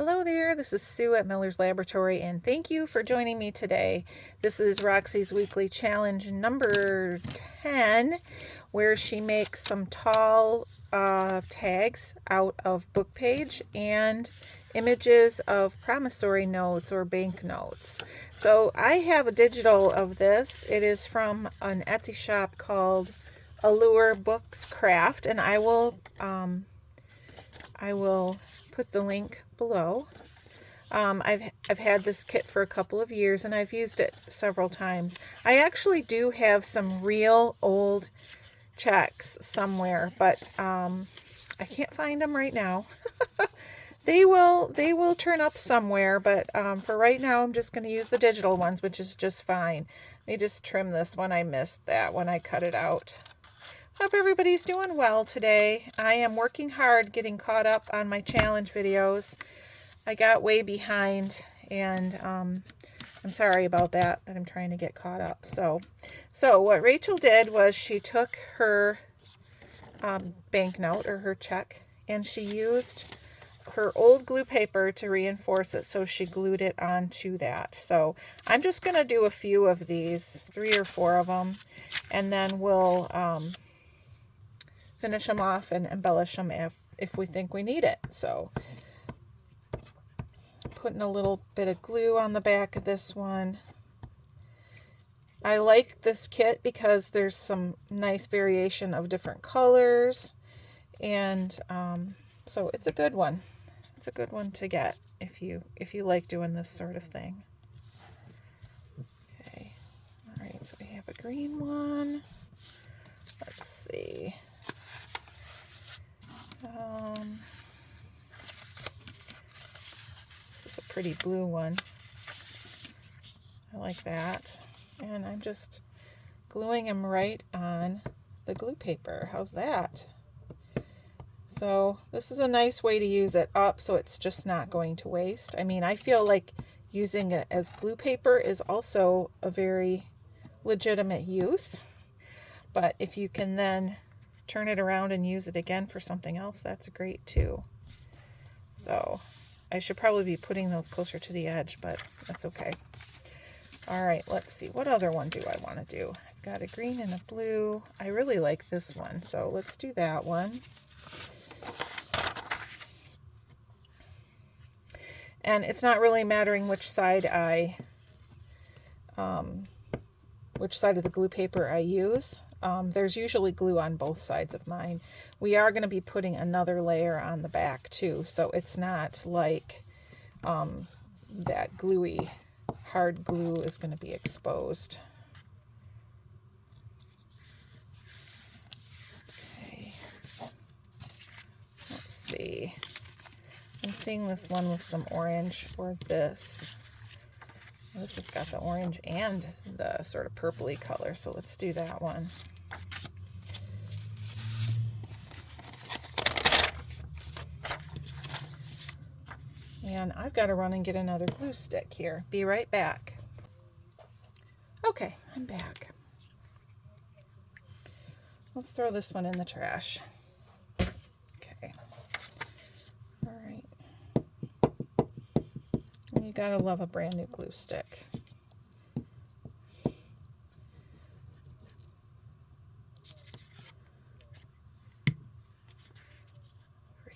Hello there, this is Sue at Miller's Laboratory, and thank you for joining me today. This is Roxy's weekly challenge number 10, where she makes some tall tags out of book page and images of promissory notes or banknotes. So I have a digital of this. It is from an Etsy shop called Allure Books Craft, and I will put the link below. I've had this kit for a couple of years and I've used it several times. I actually do have some real old checks somewhere, but I can't find them right now. They will turn up somewhere, but for right now I'm just going to use the digital ones, which is just fine. Let me just trim this one. I missed that when I cut it out. Hope everybody's doing well today. I am working hard getting caught up on my challenge videos. I got way behind, and I'm sorry about that, but I'm trying to get caught up. So what Rachel did was she took her banknote or her check, and she used her old glue paper to reinforce it, so she glued it onto that. So I'm just going to do a few of these, 3 or 4 of them, and then we'll finish them off and embellish them if we think we need it. So putting a little bit of glue on the back of this one. I like this kit because there's some nice variation of different colors, and so it's a good one. It's a good one to get if you like doing this sort of thing. Okay, all right, so we have a green one. Let's see. This is a pretty blue one. I like that. And I'm just gluing them right on the glue paper. How's that? So this is a nice way to use it up so it's just not going to waste. I mean, I feel like using it as glue paper is also a very legitimate use. But if you can then turn it around and use it again for something else, that's great too. So I should probably be putting those closer to the edge, but that's okay. All right, let's see. What other one do I want to do? I've got a green and a blue. I really like this one, so let's do that one. And it's not really mattering which side of the glue paper I use. There's usually glue on both sides of mine. We are going to be putting another layer on the back too, so it's not like that gluey hard glue is going to be exposed. Okay, let's see. I'm seeing this one with some orange for this. This has got the orange and the sort of purpley color, so let's do that one. And I've got to run and get another glue stick here. Be right back. Okay, I'm back. Let's throw this one in the trash. Okay. All right. You gotta love a brand new glue stick. Over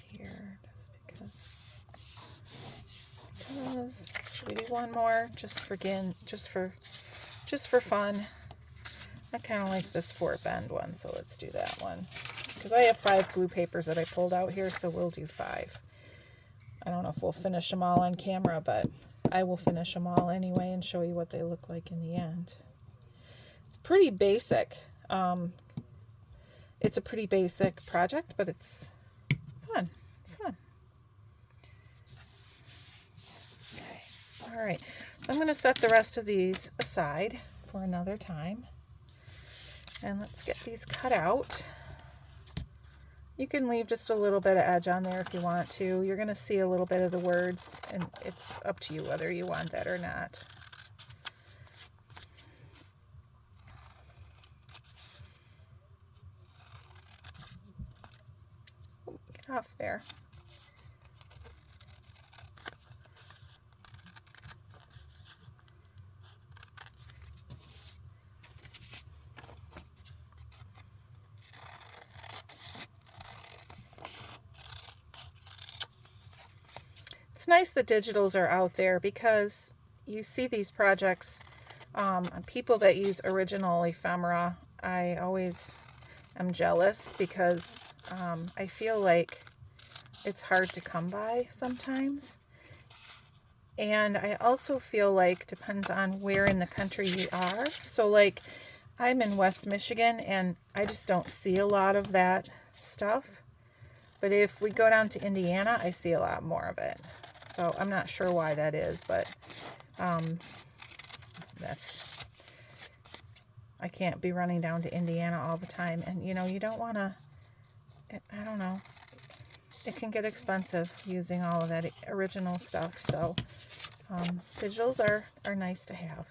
here, just because. Should we do one more? Just for fun. I kind of like this 4-bend one, so let's do that one. Because I have 5 glue papers that I pulled out here, so we'll do 5. I don't know if we'll finish them all on camera, but I will finish them all anyway and show you what they look like in the end. It's pretty basic. It's a pretty basic project, but it's fun. It's fun. Okay. All right. So I'm going to set the rest of these aside for another time. And let's get these cut out. You can leave just a little bit of edge on there if you want to. You're going to see a little bit of the words, and it's up to you whether you want that or not. Get off there. It's nice that digitals are out there because you see these projects, people that use original ephemera. I always am jealous because I feel like it's hard to come by sometimes. And I also feel like depends on where in the country you are. So like I'm in West Michigan and I just don't see a lot of that stuff. But if we go down to Indiana, I see a lot more of it. So I'm not sure why that is, but I can't be running down to Indiana all the time. And, you know, you don't want to, I don't know, it can get expensive using all of that original stuff. So digitals are nice to have.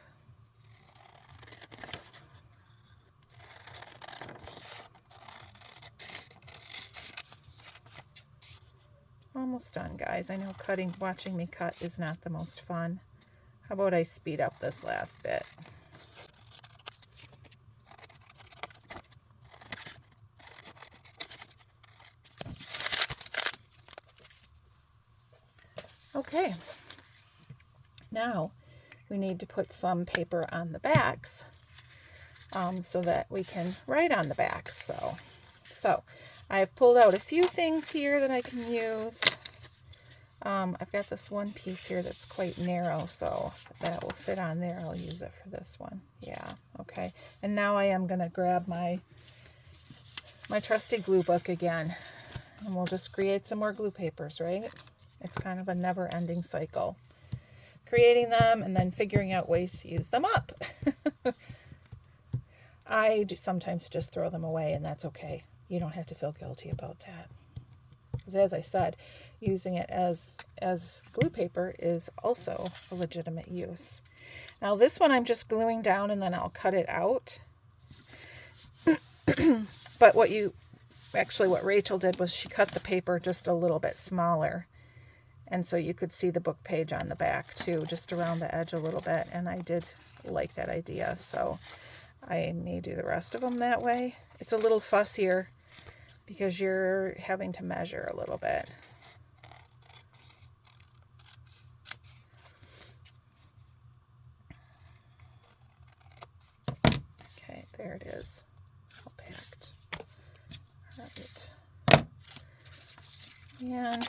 Almost done, guys. I know watching me cut is not the most fun. How about I speed up this last bit? Okay, now we need to put some paper on the backs so that we can write on the backs. So I've pulled out a few things here that I can use. I've got this one piece here that's quite narrow, so that will fit on there. I'll use it for this one. Yeah, okay. And now I am going to grab my trusty glue book again, and we'll just create some more glue papers, right? It's kind of a never-ending cycle. Creating them and then figuring out ways to use them up. I sometimes just throw them away, and that's okay. You don't have to feel guilty about that. Because as I said, using it as glue paper is also a legitimate use. Now this one I'm just gluing down and then I'll cut it out. But what Rachel did was she cut the paper just a little bit smaller. And so you could see the book page on the back too, just around the edge a little bit. And I did like that idea, so I may do the rest of them that way. It's a little fussier because you're having to measure a little bit. Okay, there it is, all packed. All right. And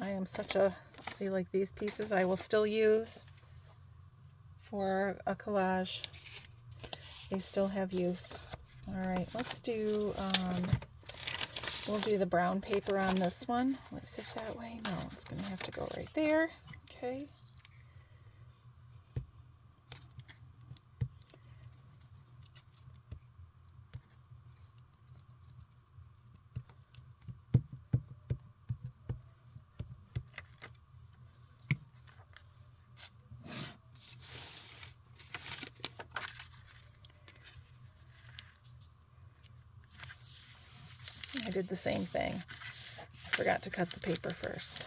I am see, like these pieces I will still use for a collage. They still have use. All right, let's do, we'll do the brown paper on this one. Will it fit that way? No, it's going to have to go right there. Okay. I did the same thing. I forgot to cut the paper first.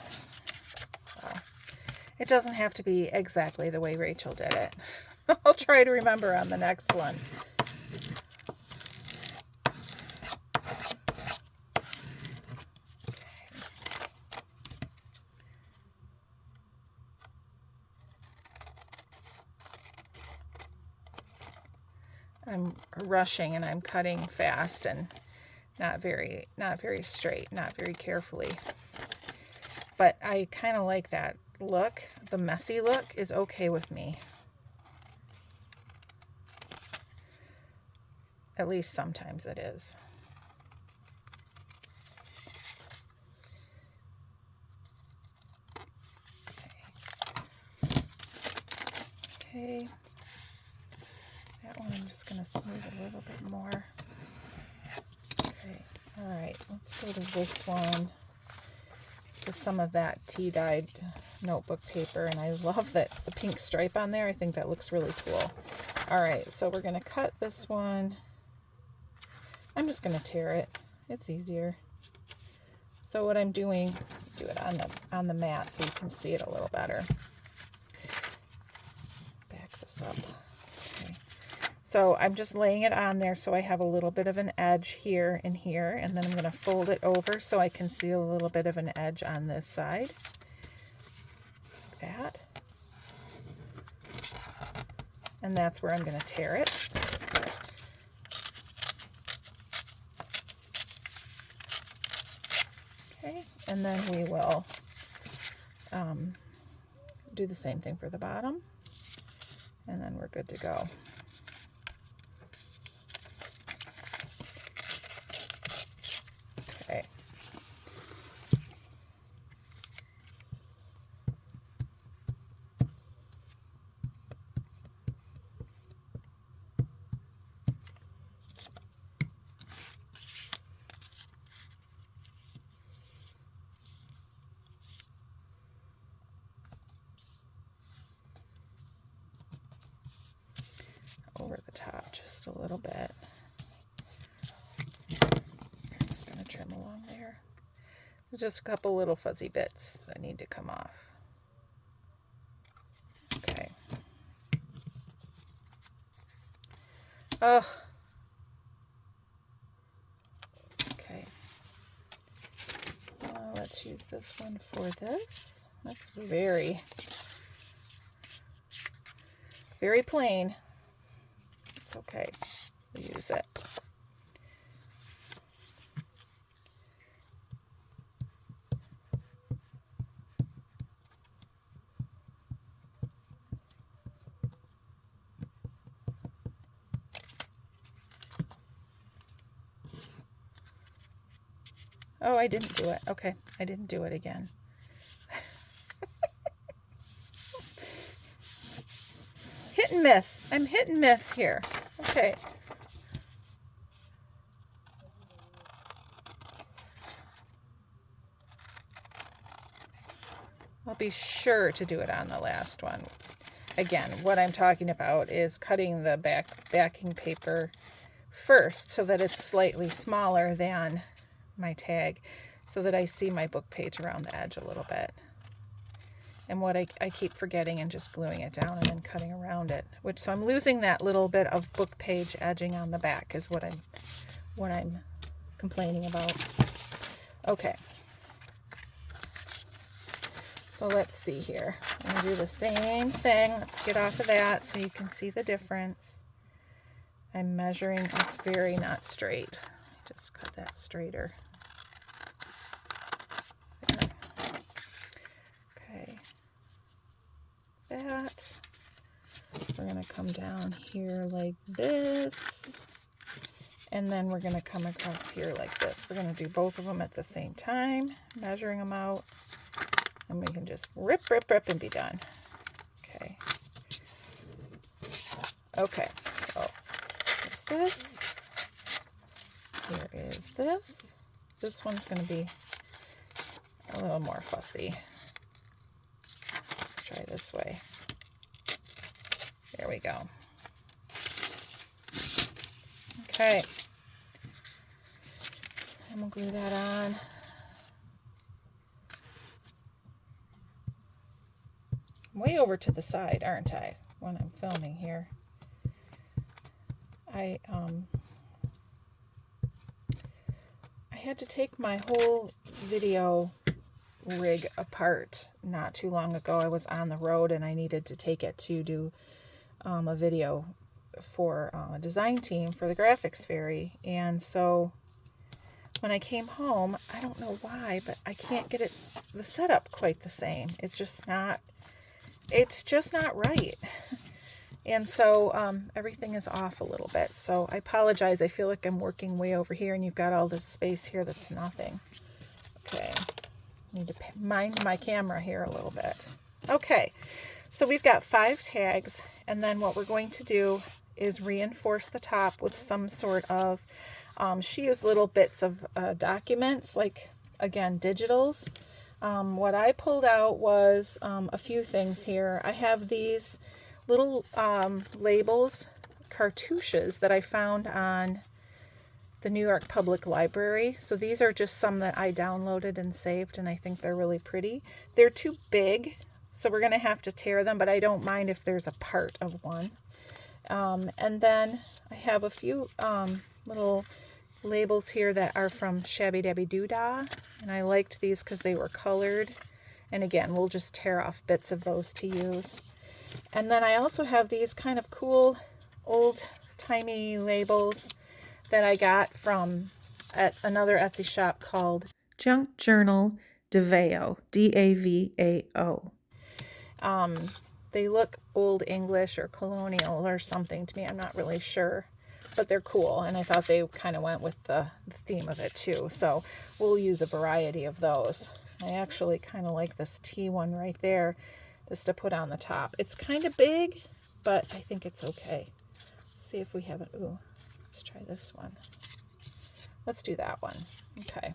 Well, it doesn't have to be exactly the way Rachel did it. I'll try to remember on the next one. I'm rushing and I'm cutting fast and not very straight, not very carefully. But I kind of like that look. The messy look is okay with me. At least sometimes it is. Okay. That one I'm just going to smooth a little bit more. Okay. All right. Let's go to this one. This is some of that tea-dyed notebook paper, and I love that the pink stripe on there. I think that looks really cool. All right. So we're going to cut this one. I'm just going to tear it. It's easier. So what I'm doing, do it on the mat so you can see it a little better. Back this up. Okay. So I'm just laying it on there so I have a little bit of an edge here and here, and then I'm going to fold it over so I can see a little bit of an edge on this side. that. And that's where I'm going to tear it. Okay, and then we will do the same thing for the bottom, and then we're good to go. Okay. Over the top just a little bit. I'm just going to trim along there. There's just a couple little fuzzy bits that need to come off. Okay. Oh. Okay. Let's use this one for this. That's very, very plain. It's okay. We'll use it. Oh, I didn't do it. Okay, I didn't do it again. Hit and miss. I'm hit and miss here. Okay. I'll be sure to do it on the last one. Again, what I'm talking about is cutting the backing paper first so that it's slightly smaller than my tag, so that I see my book page around the edge a little bit. And what I keep forgetting and just gluing it down and then cutting around it, so I'm losing that little bit of book page edging on the back is what I'm complaining about. Okay. So let's see here. I'm going to do the same thing. Let's get off of that so you can see the difference. I'm measuring. It's very not straight. Just cut that straighter. There. Okay. That. We're going to come down here like this. And then we're going to come across here like this. We're going to do both of them at the same time, measuring them out. And we can just rip, rip, rip, and be done. Okay. Okay, so there's this. Here is this. This one's going to be a little more fussy. Let's try this way. There we go. Okay. And we'll glue that on. Way over to the side, aren't I, when I'm filming here? I had to take my whole video rig apart not too long ago. I was on the road and I needed to take it to do a video for a design team for the graphics fairy. And so when I came home, I don't know why, but I can't get it the setup quite the same. It's just not right. And so everything is off a little bit. So I apologize. I feel like I'm working way over here and you've got all this space here that's nothing. Okay. Need to mind my camera here a little bit. Okay. So we've got 5 tags, and then what we're going to do is reinforce the top with some sort of, she used little bits of documents, like, again, digitals. What I pulled out was a few things here. I have these little labels, cartouches that I found on the New York Public Library. So these are just some that I downloaded and saved, and I think they're really pretty. They're too big, so we're going to have to tear them, but I don't mind if there's a part of one. And then I have a few little labels here that are from Shabby Dabby Doodah, and I liked these because they were colored And again, we'll just tear off bits of those to use. And then I also have these kind of cool old-timey labels that I got from at another Etsy shop called Junk Journal Davao, D-A-V-A-O. They look old English or colonial or something to me. I'm not really sure, but they're cool. And I thought they kind of went with the theme of it too. So we'll use a variety of those. I actually kind of like this T one right there just to put on the top. It's kind of big, but I think it's okay. Let's see if we have it. Ooh, let's try this one. Let's do that one. Okay.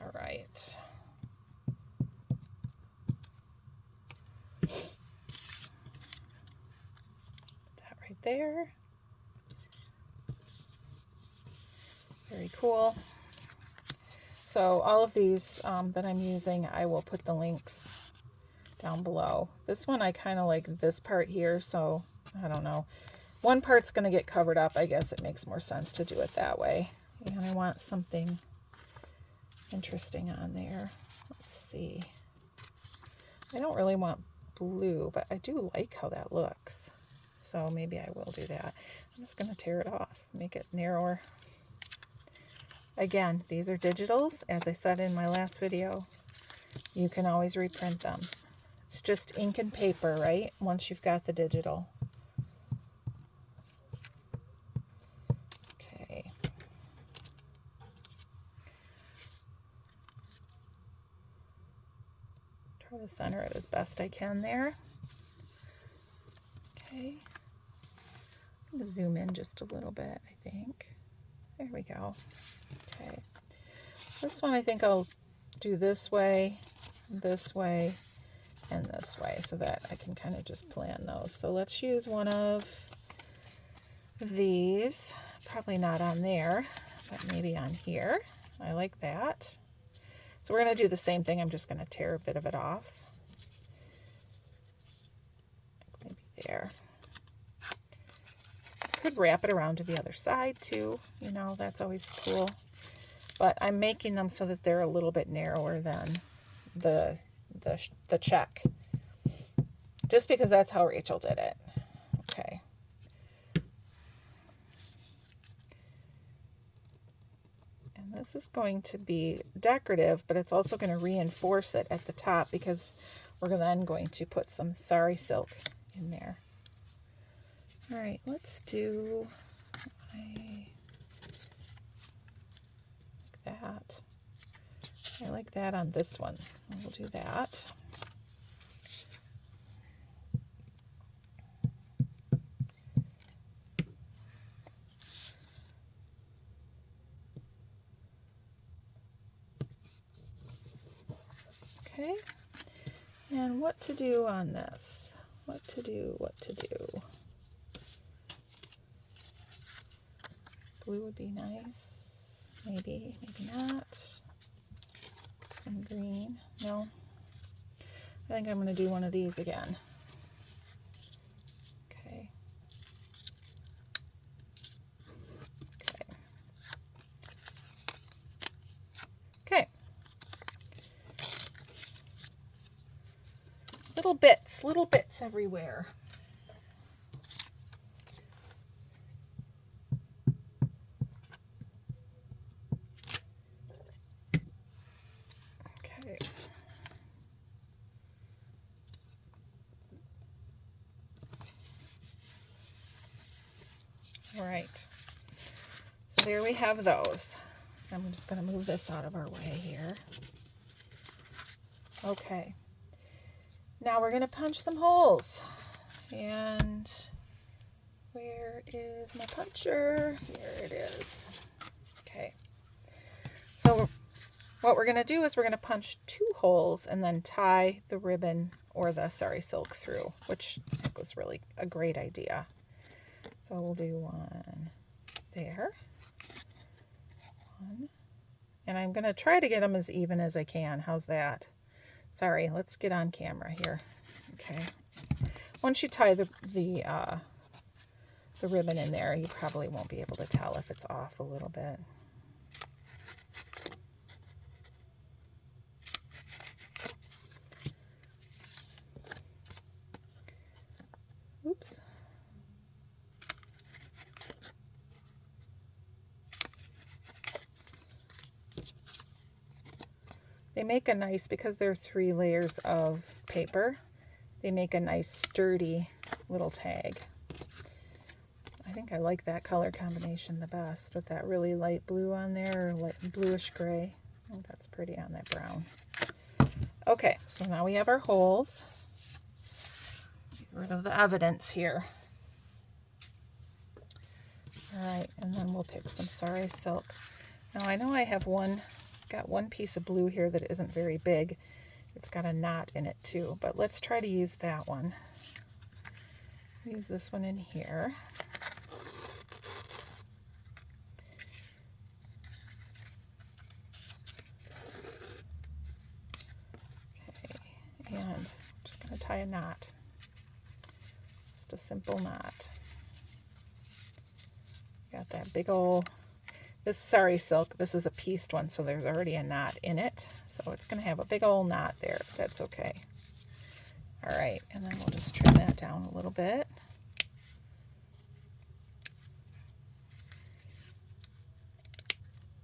All right. That right there. Very cool. So all of these that I'm using, I will put the links down below. This one, I kind of like this part here, so I don't know. One part's going to get covered up. I guess it makes more sense to do it that way. And I want something interesting on there. Let's see. I don't really want blue, but I do like how that looks. So maybe I will do that. I'm just going to tear it off, make it narrower. Again, these are digitals. As I said in my last video, you can always reprint them. It's just ink and paper, right? Once you've got the digital. Okay. Try to center it as best I can there. Okay. I'm going to zoom in just a little bit, I think. There we go. Okay. This one I think I'll do this way, and this way, so that I can kind of just plan those. So let's use one of these. Probably not on there, but maybe on here. I like that. So we're going to do the same thing. I'm just going to tear a bit of it off. Maybe there. Could wrap it around to the other side too. You know, that's always cool. But I'm making them so that they're a little bit narrower than the check. Just because that's how Rachel did it. Okay. And this is going to be decorative, but it's also going to reinforce it at the top because we're then going to put some sari silk in there. All right, let's do that. I like that on this one. We'll do that. Okay. And what to do on this? What to do? Blue would be nice. Maybe not. Some green. No. I think I'm going to do one of these again. Okay. Okay. Little bits everywhere. Okay. All right. So there we have those. I'm just going to move this out of our way here. Okay. Now we're going to punch some holes. And where is my puncher? Here it is. Okay. So what we're going to do is we're going to punch 2 holes and then tie the ribbon or the sari silk through, which I think was really a great idea. So we'll do one there. One. And I'm going to try to get them as even as I can. How's that? Sorry, let's get on camera here. Okay. Once you tie the the ribbon in there. You probably won't be able to tell if it's off a little bit. Oops. They make a nice, because they're 3 layers of paper, they make a nice sturdy little tag. I think I like that color combination the best, with that really light blue on there, or light bluish gray. I think that's pretty on that brown. Okay, so now we have our holes. Get rid of the evidence here. All right, and then we'll pick some Sari silk. Now I know I have got one piece of blue here that isn't very big. It's got a knot in it too, but let's try to use that one. Use this one in here. Okay, and I'm just going to tie a knot. Just a simple knot. Got that big old, this Sari silk, this is a pieced one, so there's already a knot in it. So it's going to have a big old knot there. That's okay. All right, and then we'll just trim that down a little bit.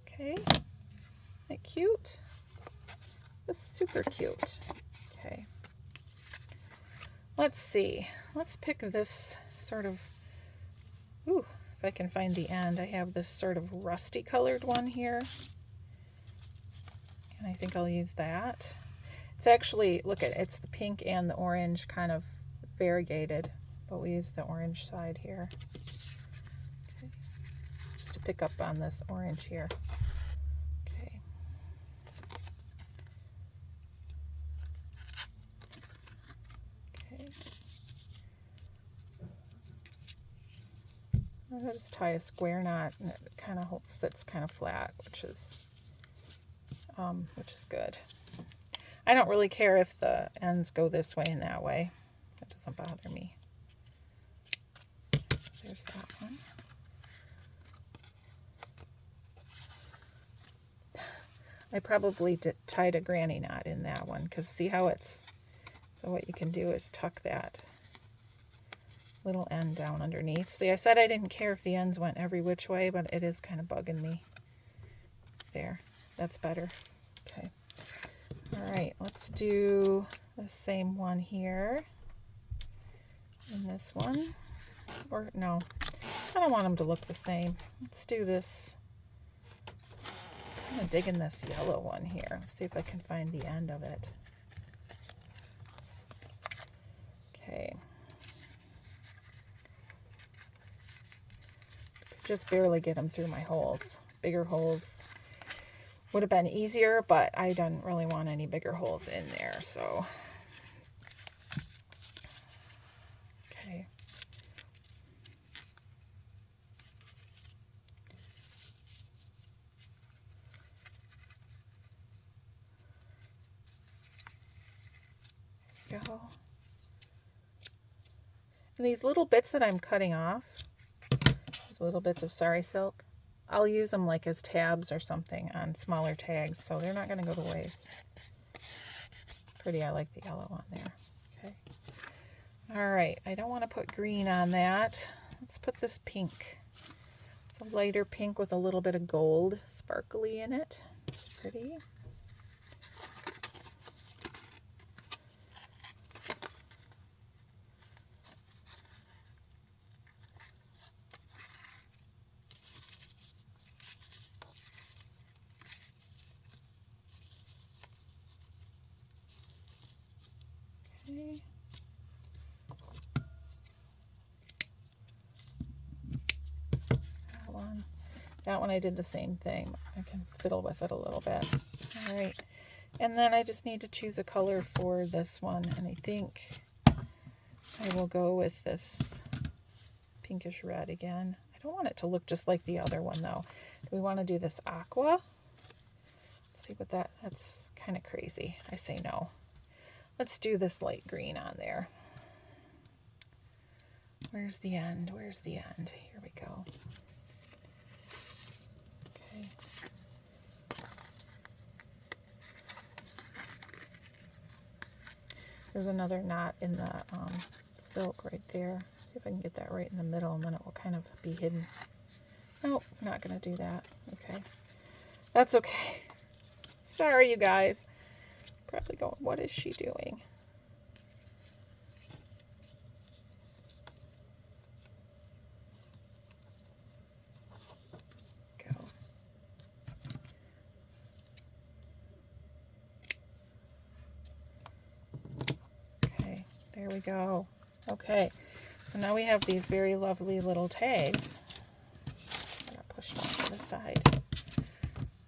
Okay, isn't that cute? Just super cute. Okay. Let's see. Let's pick this sort of, ooh, if I can find the end, I have this sort of rusty colored one here. And I think I'll use that. It's actually, look at it, it's the pink and the orange kind of variegated, but we use the orange side here. Okay. Just to pick up on this orange here. Okay. Okay. I'll just tie a square knot, and it kind of sits kind of flat, which is good. I don't really care if the ends go this way and that way. That doesn't bother me. There's that one. I probably tied a granny knot in that one, because see how it's, so what you can do is tuck that little end down underneath. See, I said I didn't care if the ends went every which way, but it is kind of bugging me. There, that's better. Okay. All right, let's do the same one here. And this one. Or no, I don't want them to look the same. Let's do this. I'm kind of digging this yellow one here. Let's see if I can find the end of it. Okay. Just barely get them through my holes. Bigger holes would have been easier, but I didn't really want any bigger holes in there, so. Okay. There we go. And these little bits that I'm cutting off, these little bits of Sari silk, I'll use them like as tabs or something on smaller tags, so they're not going to go to waste. Pretty, I like the yellow on there. Okay. All right, I don't want to put green on that. Let's put this pink. It's a lighter pink with a little bit of gold sparkly in it. It's pretty. Okay. That one I did the same thing. I can fiddle with it a little bit. All right. And then I just need to choose a color for this one. And I think I will go with this pinkish red again. I don't want it to look just like the other one though. Do we want to do this aqua? Let's see what that's kind of crazy. I say no. Let's do this light green on there. Where's the end? Where's the end? Here we go. Okay. There's another knot in the silk right there. See if I can get that right in the middle, and then it will kind of be hidden. Nope, not going to do that. Okay. That's okay. Sorry, you guys. Probably going, what is she doing? Go. Okay, there we go. Okay, so now we have these very lovely little tags. I'm gonna push them to the side.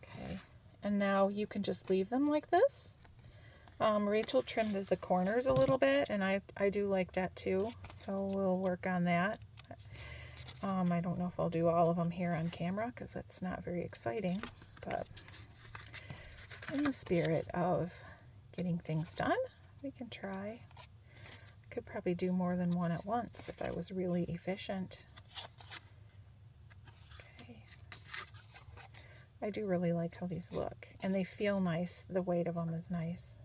Okay, and now you can just leave them like this. Rachel trimmed the corners a little bit, and I do like that too, so we'll work on that. I don't know if I'll do all of them here on camera because it's not very exciting, but in the spirit of getting things done, we can try. I could probably do more than one at once if I was really efficient. Okay. I do really like how these look, and they feel nice. The weight of them is nice.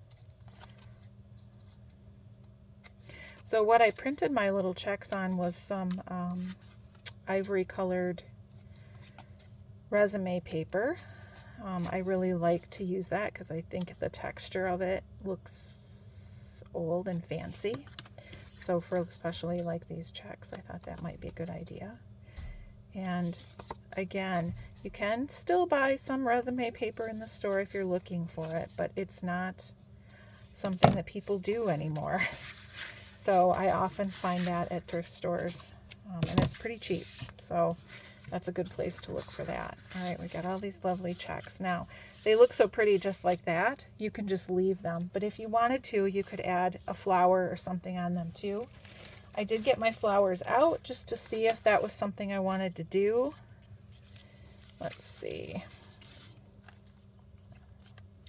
So what I printed my little checks on was some ivory colored resume paper. I really like to use that because I think the texture of it looks old and fancy. So for especially like these checks, I thought that might be a good idea. And again, you can still buy some resume paper in the store if you're looking for it, but it's not something that people do anymore. So I often find that at thrift stores, and it's pretty cheap. So that's a good place to look for that. All right, we got all these lovely checks. Now, they look so pretty just like that. You can just leave them. But if you wanted to, you could add a flower or something on them too. I did get my flowers out just to see if that was something I wanted to do. Let's see.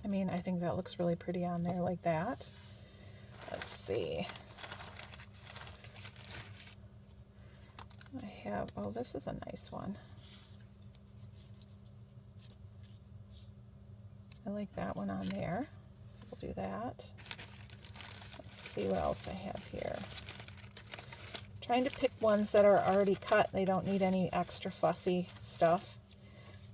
I mean, I think that looks really pretty on there like that. Let's see. I have, oh, this is a nice one. I like that one on there, so we'll do that. Let's see what else I have here. I'm trying to pick ones that are already cut. They don't need any extra fussy stuff.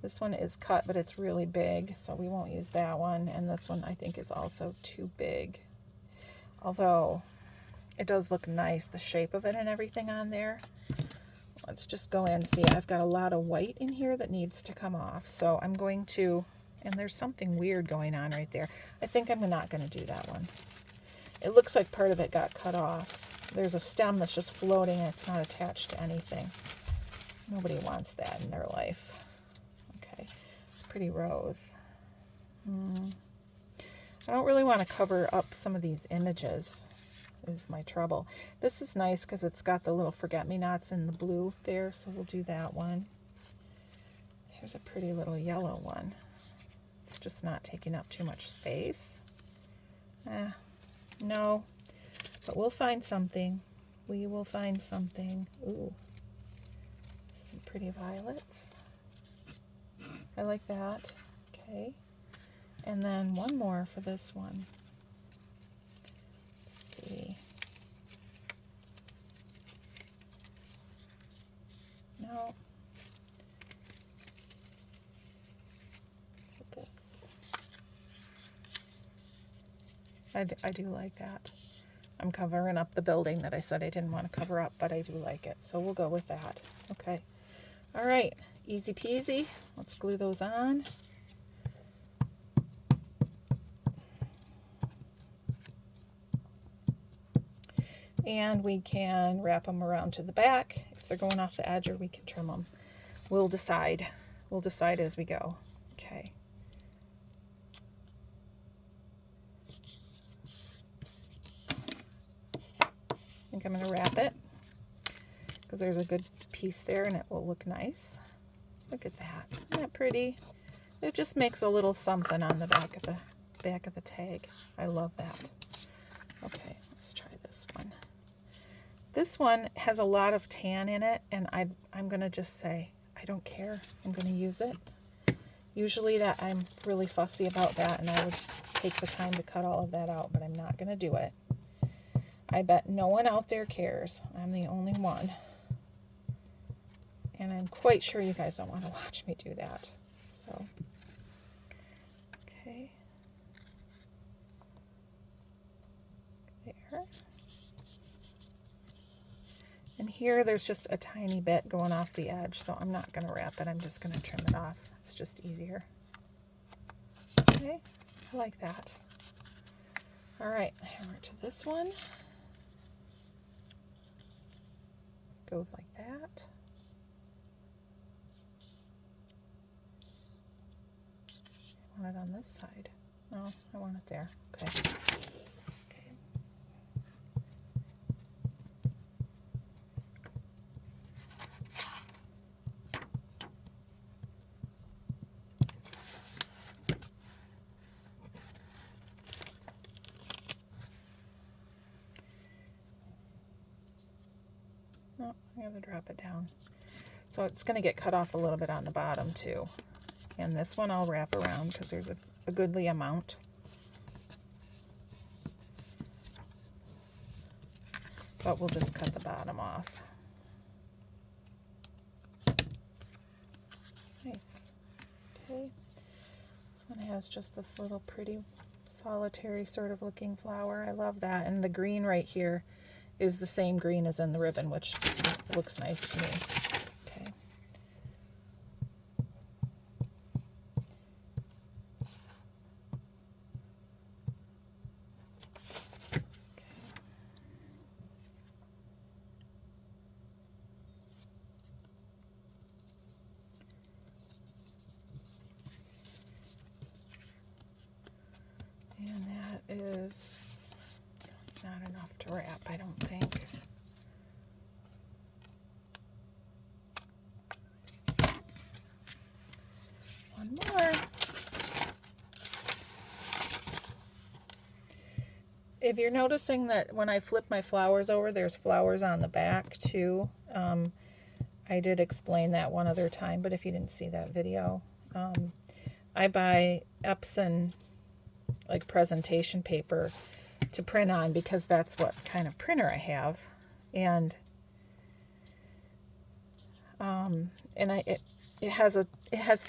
This one is cut, but it's really big, so we won't use that one. And this one I think is also too big. Although it does look nice, the shape of it and everything on there. Let's just go in and see. I've got a lot of white in here that needs to come off. So I'm going to, and there's something weird going on right there. I think I'm not going to do that one. It looks like part of it got cut off. There's a stem that's just floating and it's not attached to anything. Nobody wants that in their life. Okay, it's pretty rose. I don't really want to cover up some of these images. Is my trouble. This is nice because it's got the little forget-me-nots in the blue there, so we'll do that one. Here's a pretty little yellow one. It's just not taking up too much space. No, but we'll find something. We will find something. Ooh, some pretty violets. I like that. Okay, and then one more for this one. No. This. I do like that. I'm covering up the building that I said I didn't want to cover up, but I do like it. So we'll go with that. Okay. All right. Easy peasy. Let's glue those on. And we can wrap them around to the back. If they're going off the edge, or we can trim them. We'll decide. We'll decide as we go. Okay. I think I'm going to wrap it because there's a good piece there and it will look nice. Look at that. Isn't that pretty? It just makes a little something on the back of the tag. I love that. Okay, let's try this one. This one has a lot of tan in it, and I'm going to just say, I don't care. I'm going to use it. Usually that I'm really fussy about that, and I would take the time to cut all of that out, but I'm not going to do it. I bet no one out there cares. I'm the only one. And I'm quite sure you guys don't want to watch me do that. So, okay. There. And here there's just a tiny bit going off the edge, so I'm not going to wrap it. I'm just going to trim it off. It's just easier. Okay, I like that. All right, hammer to this one. Goes like that. I want it on this side. No, I want it there. Okay. Okay. Oh, I gotta drop it down. So it's going to get cut off a little bit on the bottom too. And this one I'll wrap around because there's a goodly amount. But we'll just cut the bottom off. Nice. Okay. This one has just this little pretty solitary sort of looking flower. I love that. And the green right here is the same green as in the ribbon, which looks nice to me. Okay. And that is not enough to wrap, I don't think. One more. If you're noticing that when I flip my flowers over, there's flowers on the back too. I did explain that one other time, but if you didn't see that video, I buy Epson like presentation paper to print on because that's what kind of printer I have, and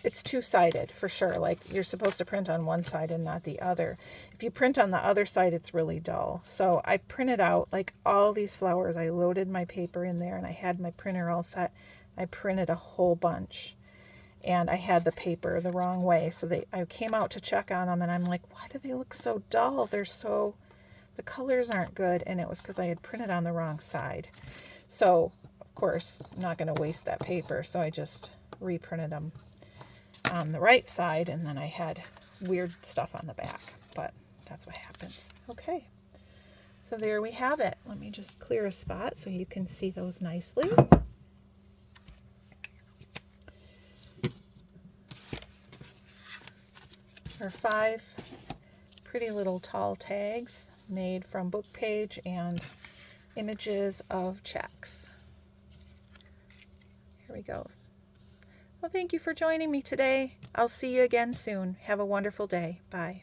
it's two-sided for sure. Like you're supposed to print on one side and not the other. If you print on the other side, it's really dull. So I printed out like all these flowers. I loaded my paper in there and I had my printer all set. I printed a whole bunch. And I had the paper the wrong way. So I came out to check on them and I'm like, why do they look so dull? The colors aren't good. And it was because I had printed on the wrong side. So, of course, I'm not going to waste that paper. So I just reprinted them on the right side. And then I had weird stuff on the back. But that's what happens. Okay. So there we have it. Let me just clear a spot so you can see those nicely. Are 5 pretty little tall tags made from book page and images of checks. Here we go. Well, thank you for joining me today. I'll see you again soon. Have a wonderful day. Bye.